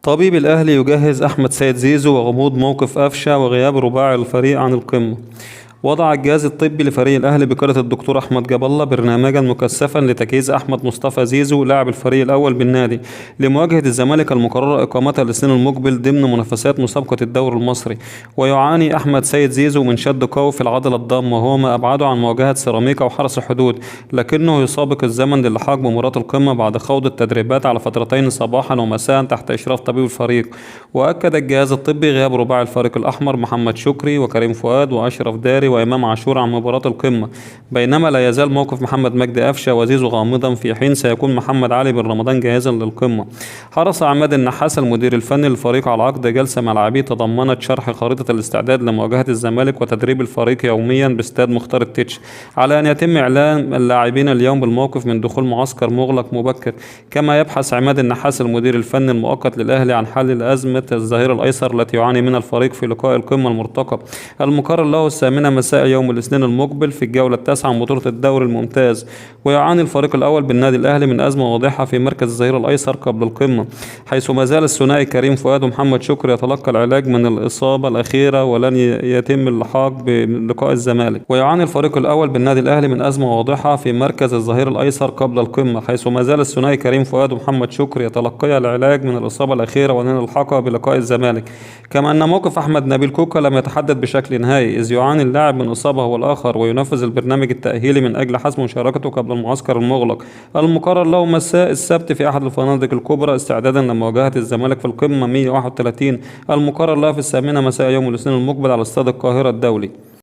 طبيب الأهلي يجهز أحمد سيد زيزو وغموض موقف قفشة وغياب رباعي الفريق عن القمة. وضع الجهاز الطبي لفريق الأهلي بقيادة الدكتور أحمد جاب الله برنامجا مكثفا لتجهيز أحمد مصطفى زيزو لاعب الفريق الأول بالنادي لمواجهة الزمالك المقررة إقامتها الاثنين المقبل ضمن منافسات مسابقة الدوري المصري. ويعاني أحمد سيد زيزو من شد قوي في العضلة الضامة وهو ما أبعده عن مواجهة سيراميكا وحرس الحدود، لكنه يسابق الزمن للحاق بمباراة القمة بعد خوض التدريبات على فترتين صباحا ومساء تحت إشراف طبيب الفريق. وأكد الجهاز الطبي غياب رباعي الفريق الأحمر محمد شكري وكريم فؤاد وأشرف داري وإمام عاشور عن مباراة القمة، بينما لا يزال موقف محمد مجدي قفشة وزيزو غامضا في حين سيكون محمد علي بن رمضان جاهزا للقمة. حرص عماد النحاس المدير الفني للفريق على عقد جلسة مع لاعبيه تضمنت شرح خريطة الاستعداد لمواجهة الزمالك وتدريب الفريق يوميا باستاد مختار التتش، على أن يتم إعلان اللاعبين اليوم بالموقف من دخول معسكر مغلق مبكر. كما يبحث عماد النحاس المدير الفني المؤقت للأهلي عن حل أزمة الظهير الأيسر التي يعاني منها الفريق في لقاء القمة المرتقب المقرر له 8 مساء يوم الاثنين المقبل في الجولة التاسعة من بطولة الدوري الممتاز. ويعاني الفريق الأول بالنادي الأهلي من أزمة واضحة في مركز الظهير الأيسر قبل القمة، حيث ما زال الثنائي كريم فؤاد ومحمد شكري يتلقى العلاج من الإصابة الأخيرة ولن يتم اللحاق بلقاء الزمالك. ويعاني الفريق الأول بالنادي الأهلي من أزمة واضحة في مركز الظهير الأيسر قبل القمة، حيث ما زال الثنائي كريم فؤاد ومحمد شكري يتلقى العلاج من الإصابة الأخيرة ولن يلحقها بلقاء الزمالك. كما أن موقف أحمد نبيل كوكا لم يتحدد بشكل نهائي، إذ يعاني اللاعب من إصابة هو الآخر وينفذ البرنامج التأهيلي من أجل حسم مشاركته قبل المعسكر المغلق المقرر له مساء السبت في أحد الفنادق الكبرى استعدادا لمواجهة الزمالك في القمة 131 المقرر لها في 8 مساء يوم الاثنين المقبل على استاد القاهرة الدولي.